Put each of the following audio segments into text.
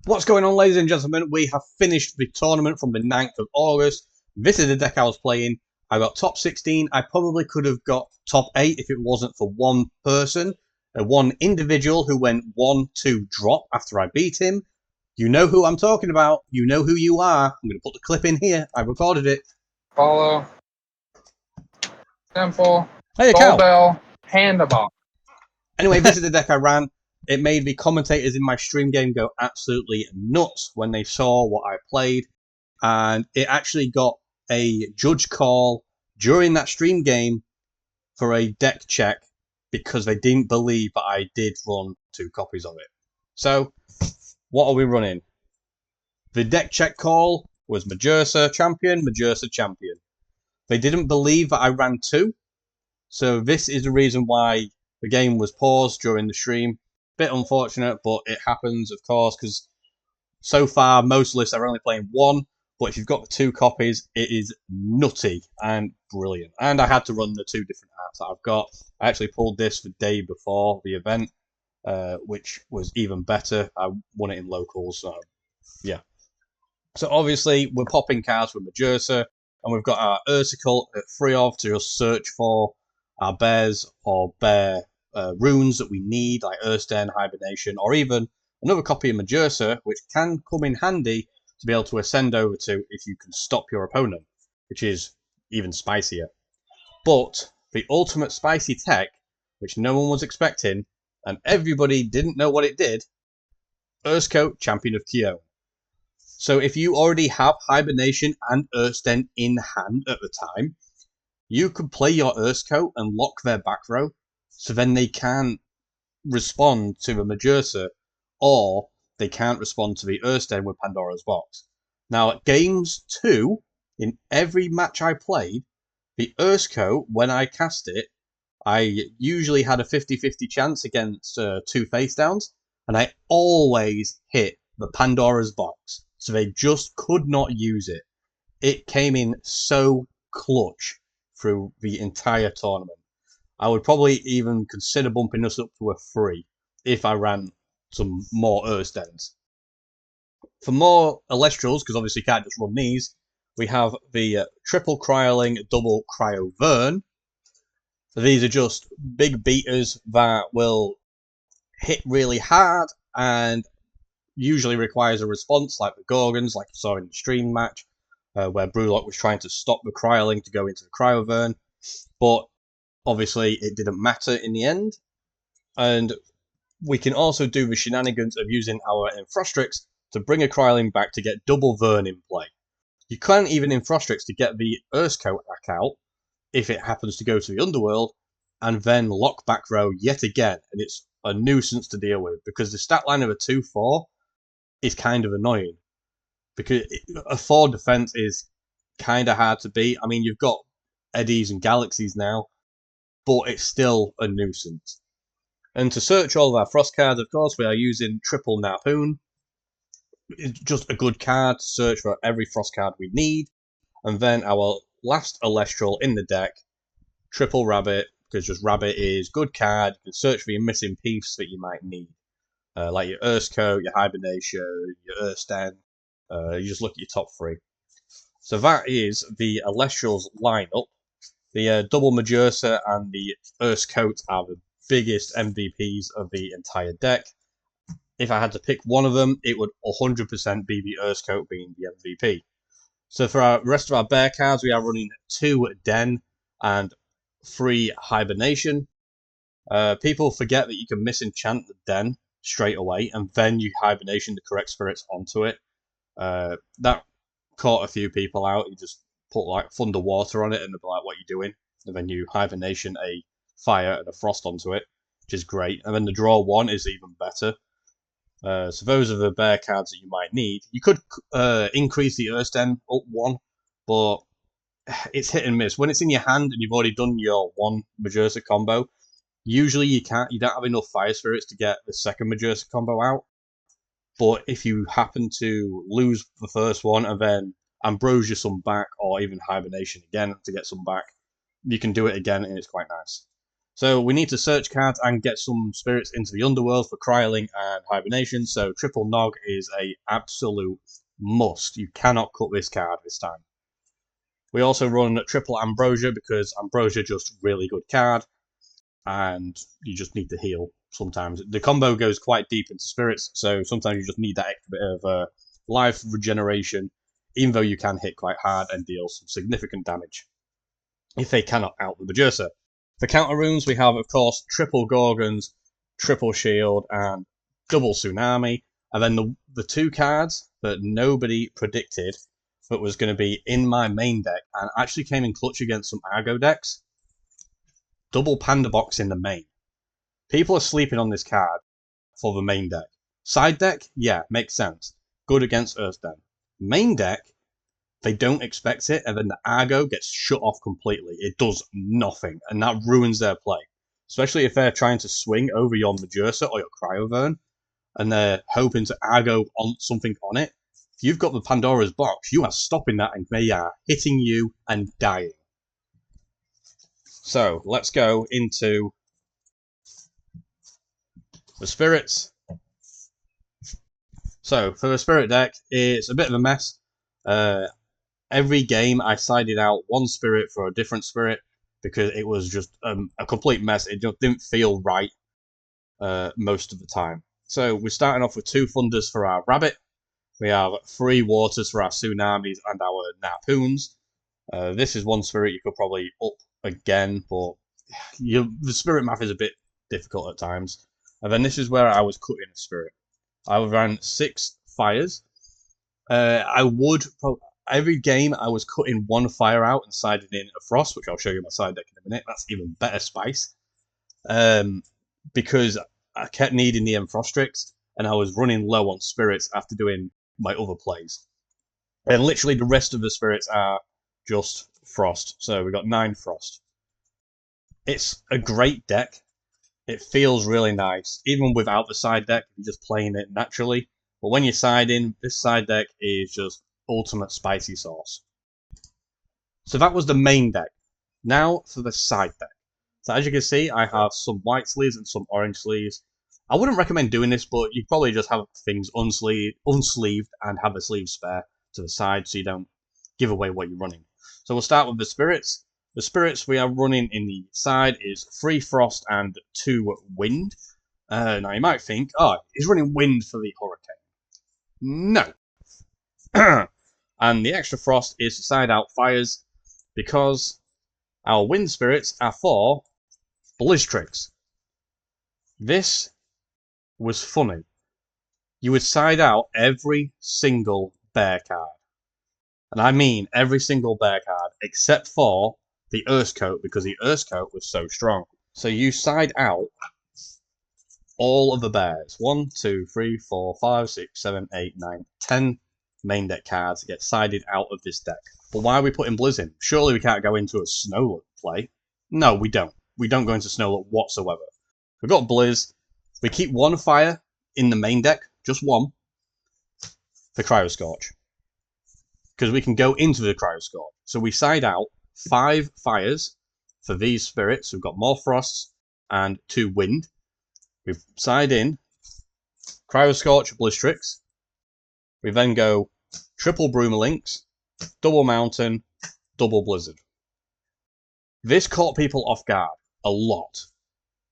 What's going on, ladies and gentlemen? We have finished the tournament from the 9th of August. This is the deck I was playing. I got top 16. I probably could have got top 8 if it wasn't for one person, one individual who went 1-2 drop after I beat him. You know who I'm talking about. You know who you are. I'm going to put the clip in here. I recorded it. Follow. Simple. Hey, Cal. Bell. Handball. Anyway, this is the deck I ran. It made the commentators in my stream game go absolutely nuts when they saw what I played. And it actually got a judge call during that stream game for a deck check because they didn't believe that I did run 2 copies of it. So, what are we running? The deck check call was Majersa champion, Majersa champion. They didn't believe that I ran 2. So this is the reason why the game was paused during the stream. Bit unfortunate, but it happens, of course, because so far most lists are only playing 1. But if you've got 2 copies, it is nutty and brilliant. And I had to run the 2 different apps that I've got. I actually pulled this the day before the event, which was even better. I won it in locals, so yeah. So obviously, we're popping cards with Majersa, and we've got our Ursicle at 3 of to just search for our bears or bear runes that we need, like Earthden, Hibernation, or even another copy of Majersa, which can come in handy to be able to ascend over to if you can stop your opponent, which is even spicier. But the ultimate spicy tech, which no one was expecting, and everybody didn't know what it did, Ursicle, Champion of Kyo. So if you already have Hibernation and Earthden in hand at the time, you could play your Ursicle and lock their back row, so then they can't respond to the Majersa, or they can't respond to the Earthden with Pandora's Box. Now, at games 2, in every match I played, the Ursicle, when I cast it, I usually had a 50-50 chance against 2 face downs, and I always hit the Pandora's Box, so they just could not use it. It came in so clutch through the entire tournament. I would probably even consider bumping us up to a 3 if I ran some more Earthdens. For more Elestrals, because obviously you can't just run these, we have the triple Cryoling, double Cryovern. So these are just big beaters that will hit really hard and usually requires a response, like the Gorgons, like you saw in the stream match, where Brewlock was trying to stop the Cryoling to go into the Cryovern, but obviously it didn't matter in the end. And we can also do the shenanigans of using our Infrostrix to bring a Cryoling back to get double Vern in play. You can even Infrostrix to get the Ursicle back out if it happens to go to the Underworld, and then lock back row yet again, and it's a nuisance to deal with because the stat line of a 2-4 is kind of annoying because a 4 defense is kind of hard to beat. I mean, you've got Eddies and Galaxies now, but it's still a nuisance. And to search all of our Frost cards, of course, we are using Triple Napoon. It's just a good card to search for every Frost card we need. And then our last Elestral in the deck, Triple Rabbit, because just Rabbit is good card. You can search for your missing piece that you might need. Like your Ursicle, your Hibernation, your Earthden. You just look at your top 3. So that is the Elestrals lineup. The double Majersa and the Ursicle are the biggest MVPs of the entire deck. If I had to pick one of them, it would 100% be the Ursicle being the MVP. So for our rest of our bear cards, we are running 2 Den and 3 Hibernation. People forget that you can misenchant the Den straight away, and then you Hibernation the correct spirits onto it. That caught a few people out. You just put like Thunder Water on it, and they'll be like, "What are you doing?" And then you Hibernation a Fire and a Frost onto it, which is great. And then the draw 1 is even better. So those are the bear cards that you might need. You could increase the Earthden up 1, but it's hit and miss. When it's in your hand and you've already done your 1 Majersa combo, usually you don't have enough Fire Spirits to get the second Majersa combo out. But if you happen to lose the first one and then Ambrosia some back, or even Hibernation again to get some back, you can do it again, and it's quite nice. So we need to search cards and get some spirits into the underworld for cryoling and hibernation. So triple Nog is a absolute must. You cannot cut this card this time. We also run triple Ambrosia because Ambrosia just really good card, and you just need to heal sometimes. The combo goes quite deep into spirits, so sometimes you just need that extra bit of life regeneration, even though you can hit quite hard and deal some significant damage if they cannot out the Medusa. For counter runes, we have, of course, triple Gorgons, triple Shield, and double Tsunami. And then the two cards that nobody predicted that was going to be in my main deck and actually came in clutch against some AGRO decks. Double Panda Box in the main. People are sleeping on this card for the main deck. Side deck, yeah, makes sense. Good against Earth Den. Main deck, they don't expect it, and then the AGRO gets shut off completely. It does nothing, and that ruins their play. Especially if they're trying to swing over your Medusa or your Cryovern, and they're hoping to AGRO on something on it. If you've got the Pandora's box, you are stopping that, and they are hitting you and dying. So let's go into the spirits. So for the spirit deck, it's a bit of a mess. Every game I sided out one spirit for a different spirit because it was just a complete mess. It just didn't feel right most of the time. So we're starting off with 2 Thunders for our Rabbit. We have 3 Waters for our Tsunamis and our Napoons. This is one spirit you could probably up again, but the spirit math is a bit difficult at times. And then this is where I was cutting a spirit. I ran 6 Fires. I would every game I was cutting 1 fire out and siding in a Frost, which I'll show you my side deck in a minute. That's even better spice. Because I kept needing the Frostrix, and I was running low on spirits after doing my other plays. And literally the rest of the spirits are just Frost. So we got 9 Frost. It's a great deck. It feels really nice, even without the side deck. You're just playing it naturally. But when you're siding, this side deck is just ultimate spicy sauce. So that was the main deck. Now for the side deck. So as you can see, I have some white sleeves and some orange sleeves. I wouldn't recommend doing this, but you probably just have things unsleeved and have a sleeve spare to the side so you don't give away what you're running. So we'll start with the spirits. The spirits we are running in the side is 3 Frost and 2 Wind. Now you might think, oh, he's running Wind for the Hurricane. No. And the extra Frost is to side out Fires because our Wind spirits are for Blizztrix. This was funny. You would side out every single bear card. And I mean every single bear card except for the Urskoat because the Urskoat was so strong. So you side out all of the bears. 1, 2, 3, 4, 5, 6, 7, 8, 9, 10 main deck cards get sided out of this deck. But why are we putting Blizz in? Surely we can't go into a Snowlet play. No, we don't. We don't go into Snowlet whatsoever. We've got Blizz. We keep 1 fire in the main deck, just 1, for Cryoscorch. Because we can go into the Cryoscorch. So we side out 5 fires for these spirits. We've got more Frosts and 2 Wind. We side in Cryoscorch, Blizztrix. We then go triple Broomalinx, double Mountain, double Blizzard. This caught people off guard a lot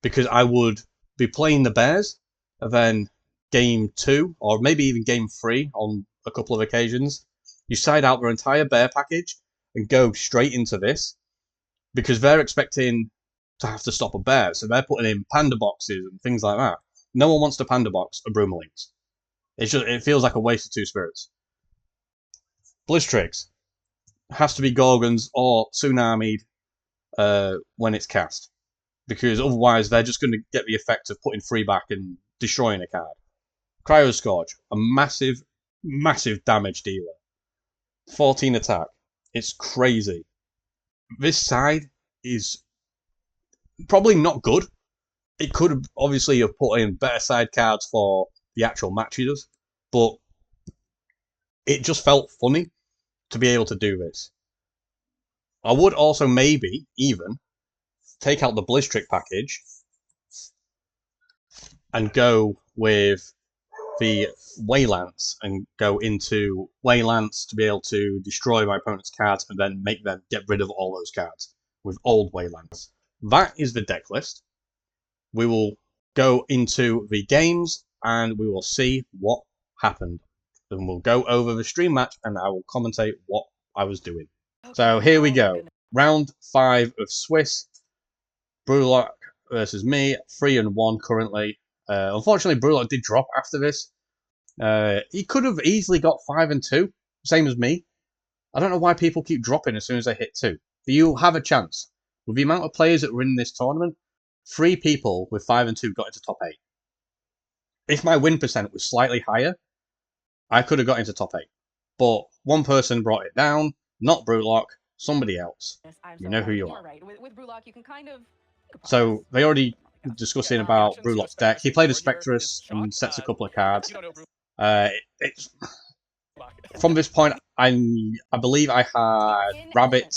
because I would be playing the bears, and then game 2 or maybe even game 3 on a couple of occasions, you side out their entire bear package and go straight into this because they're expecting to have to stop a bear, so they're putting in panda boxes and things like that. No one wants to panda box a Broomalinx. It feels like a waste of 2 spirits. Blizztrix has to be Gorgons or Tsunami'd when it's cast, because otherwise they're just going to get the effect of putting 3 back and destroying a card. Cryoscorch, a massive, massive damage dealer. 14 attack. It's crazy. This side is probably not good. It could have obviously have put in better side cards for the actual matches, but it just felt funny to be able to do this. I would also maybe even take out the Blizztrick package and go with the Waylance and go into Waylance to be able to destroy my opponent's cards and then make them get rid of all those cards with old Waylance. That is the deck list. We will go into the games and we will see what happened. Then we'll go over the stream match and I will commentate what I was doing. So here we go. Round 5 of Swiss. Brewlock versus me. 3-1 currently. Unfortunately, Brewlock did drop after this. He could have easily got 5-2, same as me. I don't know why people keep dropping as soon as they hit 2. You have a chance. With the amount of players that were in this tournament, 3 people with 5-2 got into top 8. If my win percent was slightly higher, I could have got into top 8. But one person brought it down, not Brewlock, somebody else. You know who you are. So they already discussing about Brewlock's deck. He played a Spectrus and sets a couple of cards. From this point, I believe I had rabbit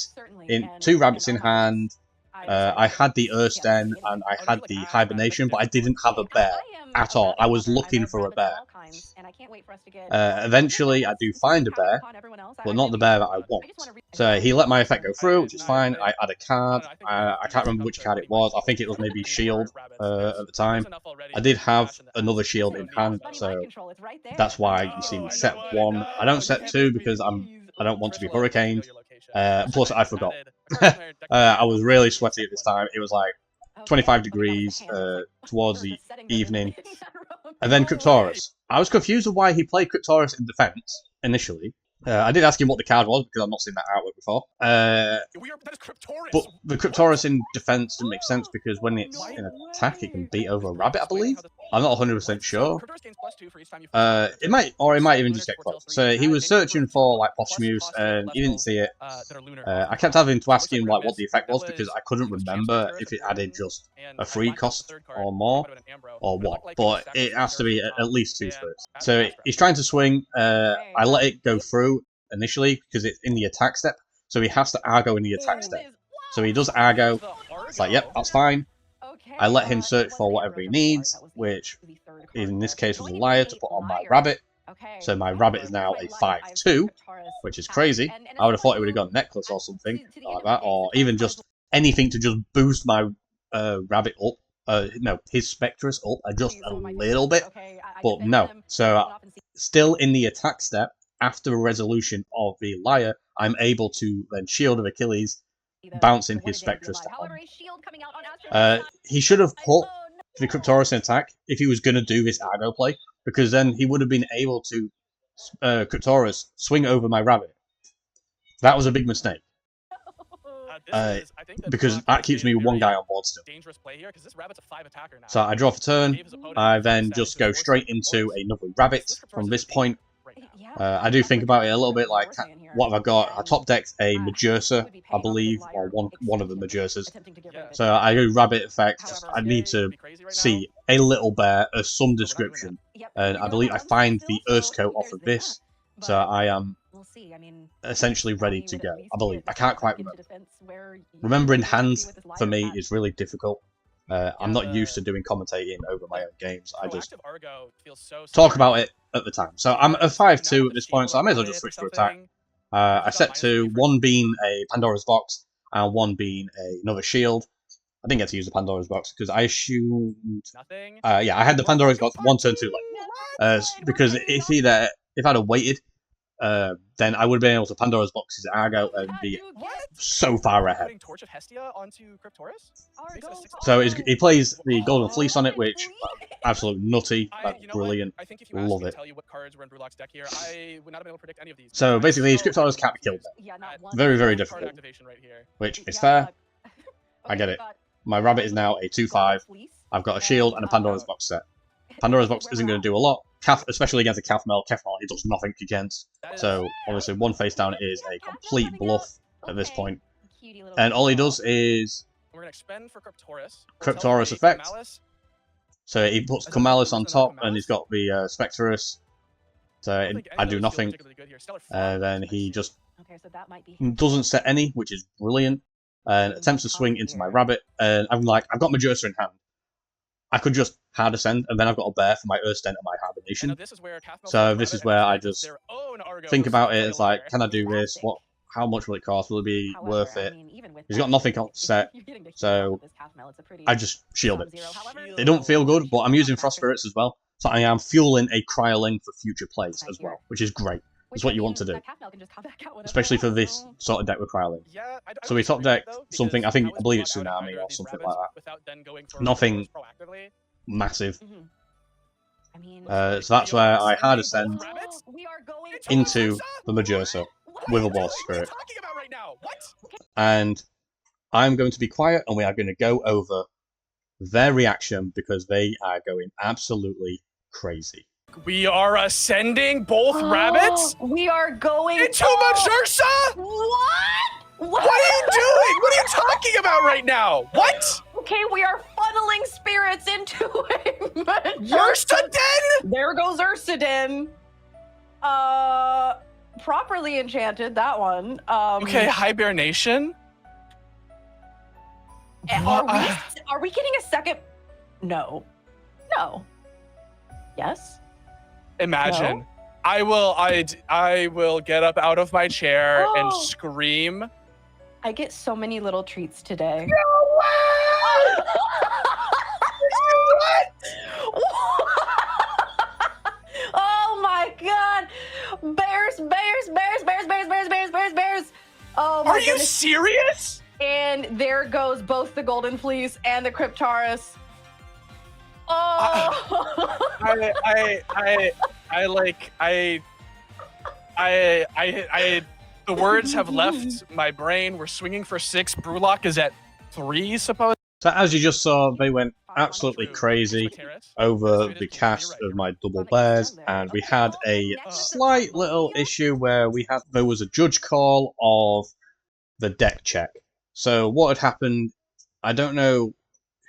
in 2 rabbits in hand. I had the Ursten and I had the Hibernation, but I didn't have a bear at all. I was looking for a bear. Eventually, I do find a bear, but not the bear that I want. So he let my effect go through, which is fine. I add a card. I can't remember which card it was. I think it was maybe Shield at the time. I did have another Shield in hand, so that's why you see me set 1. I don't set 2 because I don't want to be hurricaned. Plus, I forgot. I was really sweaty at this time. It was like 25 degrees towards the evening. And then Cryptoris. I was confused with why he played Cryptoris in defense initially. I did ask him what the card was because I've not seen that artwork before. But the Cryptoris in defense didn't make sense because when it's in attack, it can beat over a rabbit, I believe. I'm not 100% sure. It might even just get close. So he was searching for like Posthumous and he didn't see it. I kept having to ask him like what the effect was because I couldn't remember if it added just a free cost or more or what. But it has to be at least 2 spirits. So he's trying to swing. I let it go through initially because it's in the attack step. So he has to Argo in the attack step. So he does Argo. It's like, yep, that's fine. I let him search for whatever he needs, which in this case was a liar to put on my rabbit. So my rabbit is now a 5-2, which is crazy. I would have thought it would have got a necklace or something like that, or even just anything to just boost my rabbit up. No, his Spectrus up just a little bit, but no. So still in the attack step, after a resolution of the liar, I'm able to then Shield of Achilles, bouncing his Spectrus down. He should have put the Cryptoris in attack if he was going to do this Argo play, because then he would have been able to Cryptoris swing over my rabbit. That was a big mistake. Because that keeps me with 1 guy on board still. So I draw for turn. I then just go straight into another rabbit from this point. I do think about it a little bit, like, what have I got? I top decked a Majursa, I believe, or one of the Majursas. So I do rabbit effect. I need to see a little bear of some description. And I believe I find the Ursko off of this. So I am essentially ready to go, I believe. I can't quite remember. Remembering hands, for me, is really difficult. I'm not used to doing commentating over my own games. I just talk about it at the time. So I'm a 5-2 at this point, so I may as well just switch to attack. I set 2, 1 being a Pandora's Box, and 1 being another Shield. I didn't get to use the Pandora's Box, because I assumed... yeah, I had the Pandora's Box 1 turn too late. Because if I'd have waited, then I would have been able to Pandora's Box his Argo and be so far ahead. So he plays the Golden Fleece on it, which absolutely nutty. That's brilliant. Love it. So basically, his Cryptoris can't be killed there. Very, very difficult. Which is fair. I get it. My rabbit is now a 2-5. I've got a shield and a Pandora's Box set. Pandora's Box isn't going to do a lot. Especially against a Kefmel. Kefmel, it does nothing against. So, obviously, 1 face down is a complete bluff at this point. And all he does is... Cryptoris effect. So he puts Kumalis on top, and he's got the Spectrus. So I do nothing. Then he just doesn't set any, which is brilliant. and attempts to swing into my rabbit, and I'm like, I've got Medusa in hand. I could just hard ascend, and then I've got a bear for my Earth Stent and my hibernation. So this is where I just think about it. It's like, can I do this? How much will it cost? Will it be worth it? He's got nothing on set, so I just shield it. It don't feel good, but I'm using Frost Spirits as well, so I am fueling a Cryoling for future plays as well, which is great. It's what you want to do, especially for this sort of deck with Cryoling. So we top deck something, I believe it's Tsunami or something like that. Nothing massive. So that's where I hard ascend into the Medusa with a Water Spirit. And I'm going to be quiet, and we are going to go over their reaction because they are going absolutely crazy. We are ascending both rabbits? We are going into Medusa? What? What are you doing? What are you talking about right now? What? Okay, we are funneling spirits into a Ursaden? There goes Ursaden. Properly enchanted, that one. Okay, hibernation? Are we getting a second? No. No. Yes? Imagine. No? I will get up out of my chair and scream. I get so many little treats today. No way! What? Oh my god! Bears, bears, bears, bears, bears, bears, bears, bears, bears! Oh my Are you goodness. serious? And there goes both the Golden Fleece and the Cryptaurus. Oh! The words have left my brain. We're swinging for 6. Brewlock is at 3, suppose. So as you just saw, they went absolutely crazy over the cast of my double bears, and we had a slight little issue where there was a judge call of the deck check. So what had happened, I don't know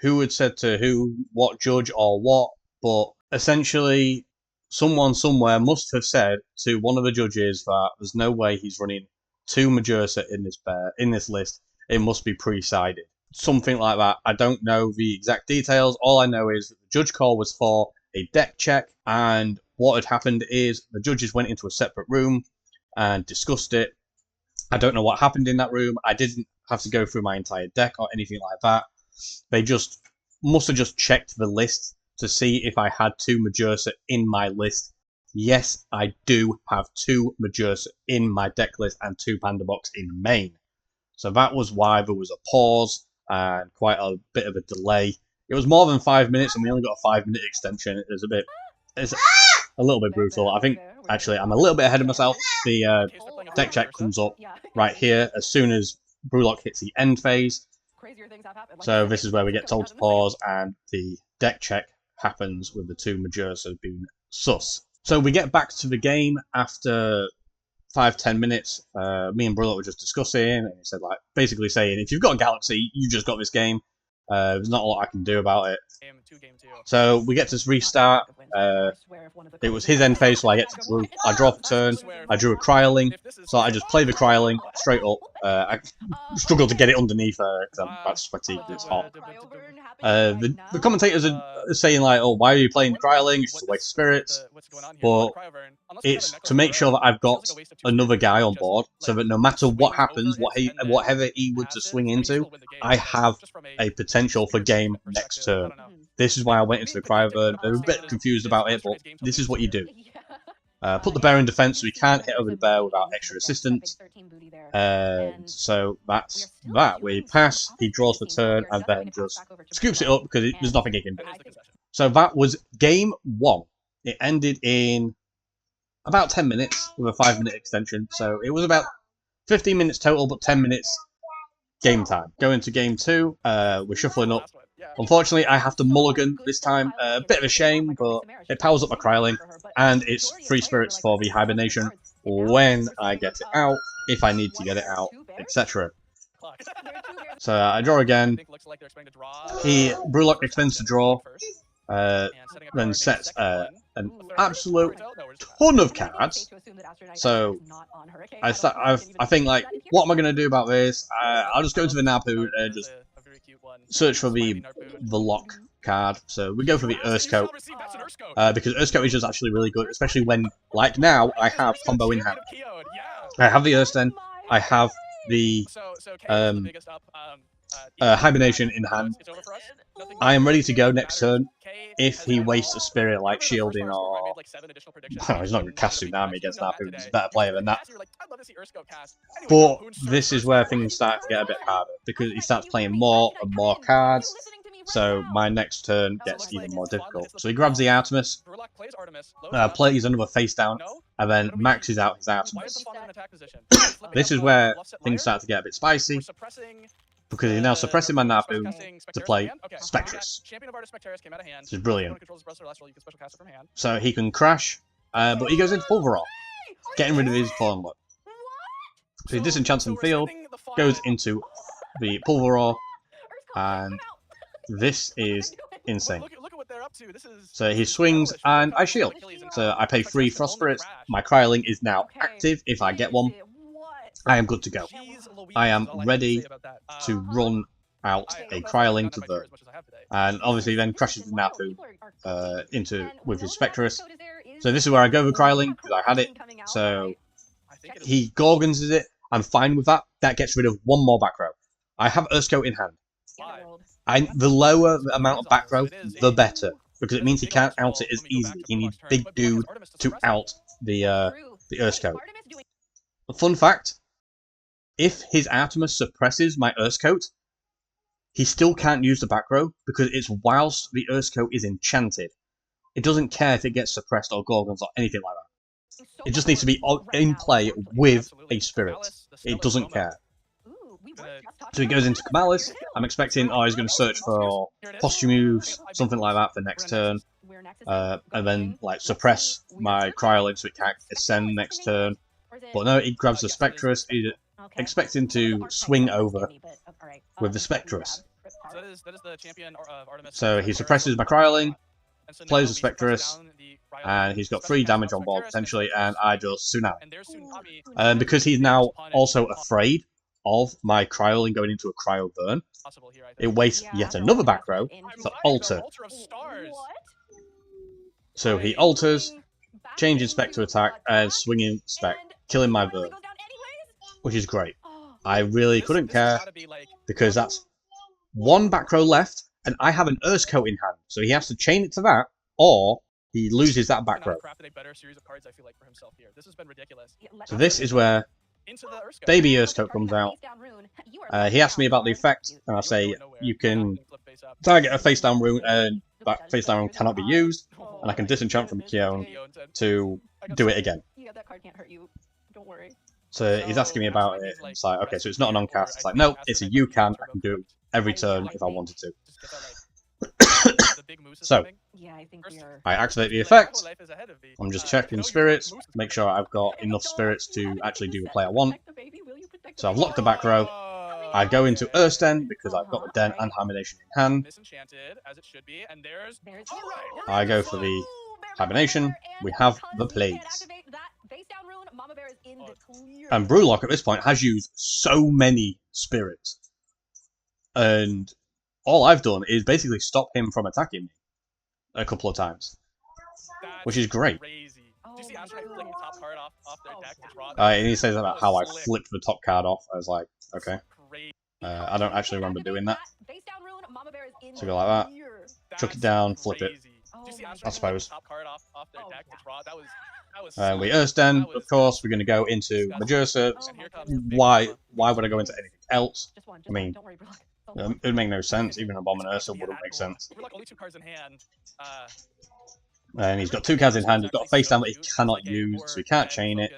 who had said to who, what judge or what, but essentially someone somewhere must have said to one of the judges that there's no way he's running 2 Medusa in this list. It must be pre-sided. Something like that. I don't know the exact details. All I know is that the judge call was for a deck check, and what had happened is the judges went into a separate room and discussed it. I don't know what happened in that room. I didn't have to go through my entire deck or anything like that. They just must have just checked the list to see if I had 2 Medusa in my list. Yes, I do have 2 Medusa in my deck list and 2 Panda Box in main. So that was why there was a pause and quite a bit of a delay. It was more than 5 minutes, and we only got a 5-minute extension. It's a little bit brutal. I think, actually, I'm a little bit ahead of myself. The deck check comes up right here as soon as Brewlock hits the end phase. So this is where we get told to pause, and the deck check happens with the 2 Medusa being sus. So we get back to the game after 5-10 minutes. Me and Brewlock were just discussing, and he said, like, basically saying, if you've got a Galaxy, you just got this game. There's not a lot I can do about it. So we get to restart. It was his end phase, so I draw for turn. I drew a Cryoling, so I just play the Cryoling straight up. I struggled to get it underneath because I'm about sweaty. It's hot. The commentators are saying like, "Oh, why are you playing the Cryoling? It's just a waste of spirits." But it's to make sure that I've got another guy on board, so that no matter what happens, whatever he were to swing into, I have a potential for game next turn. This is why I went into the Cryoburn. They're a bit confused about it, but this is what you do. Put the bear in defense so he can't hit over the bear without extra assistance. So that's that. We pass, he draws for turn, and then just scoops it up because there's nothing he can do. So that was game 1. It ended in about 10 minutes with a 5-minute extension. So it was about 15 minutes total, but 10 minutes game time. Going to game 2, we're shuffling up. Unfortunately, I have to mulligan this time. A bit of a shame, but it powers up my Cryoling, and it's 3 spirits for the hibernation when I get it out, if I need to get it out, etc. So I draw again. Brewlock expends to draw, then sets a an absolute ton of cards. So I think like, what am I going to do about this? I'll just go to the Napu and just search for the lock card. So we go for the Urskoat, because Urskoat is just actually really good, especially when, like now, I have combo in hand. I have the Ursten, I have the Hibernation in hand. I am ready to go next turn. If he wastes a spirit like shielding or... Well, he's not going to cast Tsunami against Napu, he's a better player than that. But this is where things start to get a bit harder, because he starts playing more and more cards, so my next turn gets even more difficult. So he grabs the Artemis, plays another face down, and then maxes out his Artemis. This is where things start to get a bit spicy, because he's now suppressing my Napu to play Spectrus, which is brilliant. So he can crash, but he goes into Pulveroar, getting rid of his Fallen Look. So he disenchants from the field, goes into the Pulveroar, and this is insane. So he swings and I shield. So I pay 3 Frost Spirits, my Cryling is now active if I get one. I am good to go. I am ready to run out a Cryling to Vern. And obviously then crashes the Napu with his Spectrus. So this is where I go with Cryling, because I had it. So he Gorgons it. I'm fine with that. That gets rid of one more back row. I have Urskoat in hand. The lower the amount of back row, the better, because it means he can't out it as easily. He needs big dude to out the Urskoat. A fun fact: if his Artemis suppresses my Urskoat, he still can't use the back row because it's whilst the Urskoat is enchanted. It doesn't care if it gets suppressed or Gorgons or anything like that. It just needs to be in play with a spirit. It doesn't care. So he goes into Kamalis. I'm expecting, he's going to search for Posthumous, something like that for next turn. And then, like, suppress my Cryolid so it can't ascend next turn. But no, he grabs the Spectrus. He's expecting to swing over with the Spectrus. So he suppresses my Cryling, plays the Spectrus, and he's got 3 damage on board potentially, and I just Tsunami. Because he's now also afraid of my Cryoling going into a Cryo Burn, it wastes yet another back row to alter. So he alters, changing Spec to attack, and swinging Spec, killing my Burn, which is great. I really couldn't care, because that's 1 back row left, and I have an Urskoat in hand, so he has to chain it to that, or he loses that back row. So this is where Baby Urskoat comes out. He asks me about the effect, and I say you can target a face down rune, and that face down rune cannot be used, and I can disenchant from Kion to do it again. So he's asking me about it, and it's like, okay, so it's not an on-cast. It's like, no, it's a you can. I can do it every turn if I wanted to. So, I activate the effect. I'm just checking spirits, make sure I've got enough spirits to actually do the play I want. So I've locked the back row. I go into Ursten because I've got the Den and Hibernation in hand. I go for the Hibernation. We have the plays. And Brewlock at this point has used so many spirits. And all I've done is basically stop him from attacking me a couple of times, which is great. And he says about how I flipped the top card off. I was like, okay. I don't actually remember doing that. So go like that, chuck it down, flip it, I suppose. We Ursten, of course, we're going to go into Majursa. Why would I go into anything else? I mean, it would make no sense. Even Abomin Ursa wouldn't make sense. And he's got 2 cards in hand. He's got a face down that he cannot use, so he can't chain it.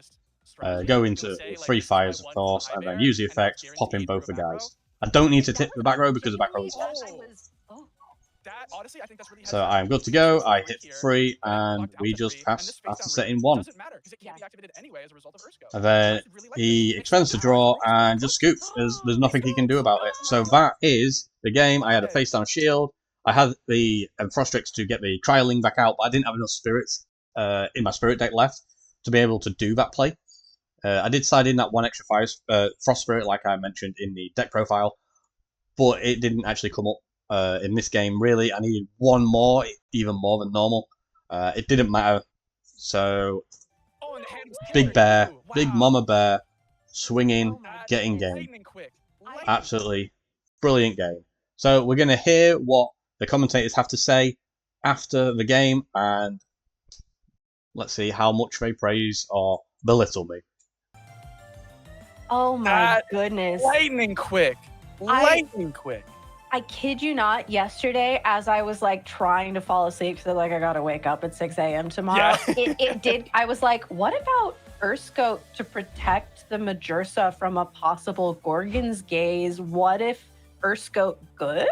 Go into 3 fires, of course, and then use the effect, pop in both the guys. I don't need to tip the back row because the back row is lost. So I'm good to go. I hit 3, and we just pass after setting 1. And then he expends to draw and just scoops. There's nothing he can do about it. So that is the game. I had a face down shield. I had the Frostrix to get the Cryling back out, but I didn't have enough spirits in my Spirit deck left to be able to do that play. I did side in that one extra Frost Spirit, like I mentioned in the deck profile, but it didn't actually come up in this game, really. I needed one more, even more than normal. It didn't matter. So, big bear, big mama bear, swinging, getting game. Absolutely brilliant game. So, we're going to hear what the commentators have to say after the game, and let's see how much they praise or belittle me. Oh my goodness. Lightning quick. Lightning quick. I kid you not, yesterday, as I was like trying to fall asleep, so like I gotta wake up at 6 a.m. tomorrow, it did. I was like, what about Urscope to protect the Majursa from a possible Gorgon's gaze? What if Urscope good?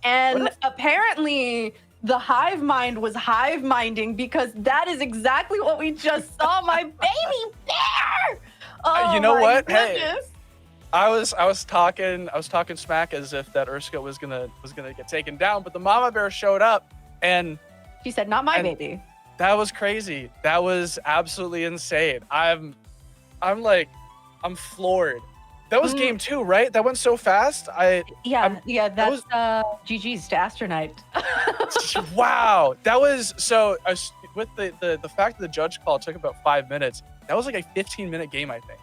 And apparently the hive mind was hive minding, because that is exactly what we just saw. My baby bear. Oh, you know what? Goodness. Hey, I was talking smack as if that Urska was gonna get taken down, but the mama bear showed up, and she said, "Not my baby." That was crazy. That was absolutely insane. I'm floored. That was game 2, right? That went so fast. That's GG's to Astronite. Wow, that was so. With the fact that the judge call took about 5 minutes, that was like a 15-minute game, I think.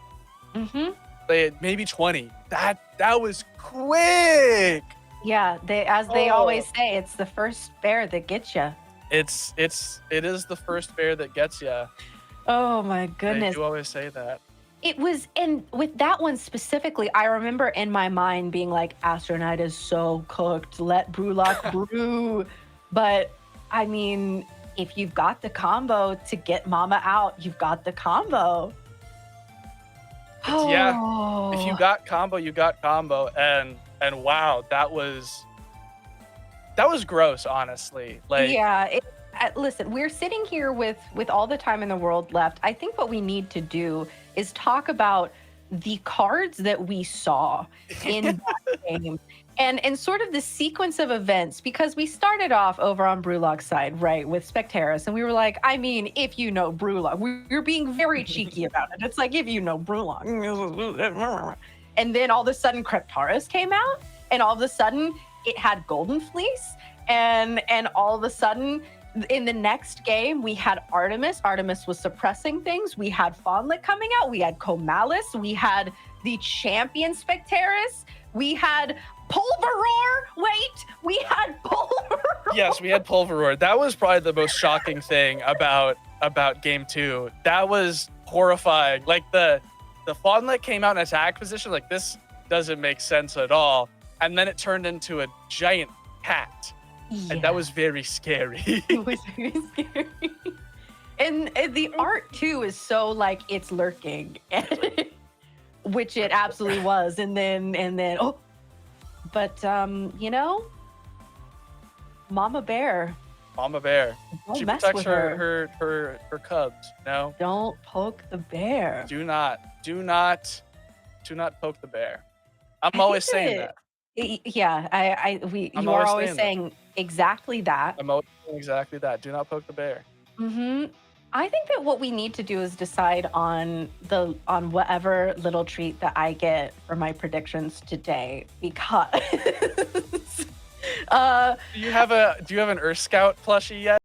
Maybe 20. That was quick. Yeah, they always say, it's the first bear that gets you. It is the first bear that gets you. Oh my goodness. They do always say that. It was, and with that one specifically, I remember in my mind being like, Astronite is so cooked, let Brewlock brew. But I mean, if you've got the combo to get Mama out, you've got the combo. Yeah, if you got combo, you got combo, and wow, that was gross, honestly. Like, yeah, listen, we're sitting here with all the time in the world left. I think what we need to do is talk about the cards that we saw in that game. And sort of the sequence of events, because we started off over on Brewlock's side, right, with Spectaris, and we were like, I mean, if you know Brewlock, we're being very cheeky about it. It's like, if you know Brewlock. And then all of a sudden, Cryptaris came out, and all of a sudden, it had Golden Fleece, and all of a sudden, in the next game, we had Artemis. Artemis was suppressing things. We had Fawnlet coming out. We had Comalis. We had the champion Spectaris. We had Pulveror. Wait, we had Pulveror. Yes, we had Pulveror. That was probably the most shocking thing about game 2. That was horrifying. Like the Fawnlet came out in attack position. Like, this doesn't make sense at all. And then it turned into a giant cat. Yeah. And that was very scary. It was very scary. And the art too is so like it's lurking, which it absolutely was. And then but you know, Mama Bear. She protects her cubs. No. Don't poke the bear. Do not poke the bear. I'm always saying that. Yeah, you are always saying exactly that. I'm always saying exactly that. Do not poke the bear. I think that what we need to do is decide on whatever little treat that I get for my predictions today, because do you have an Earth Scout plushie yet?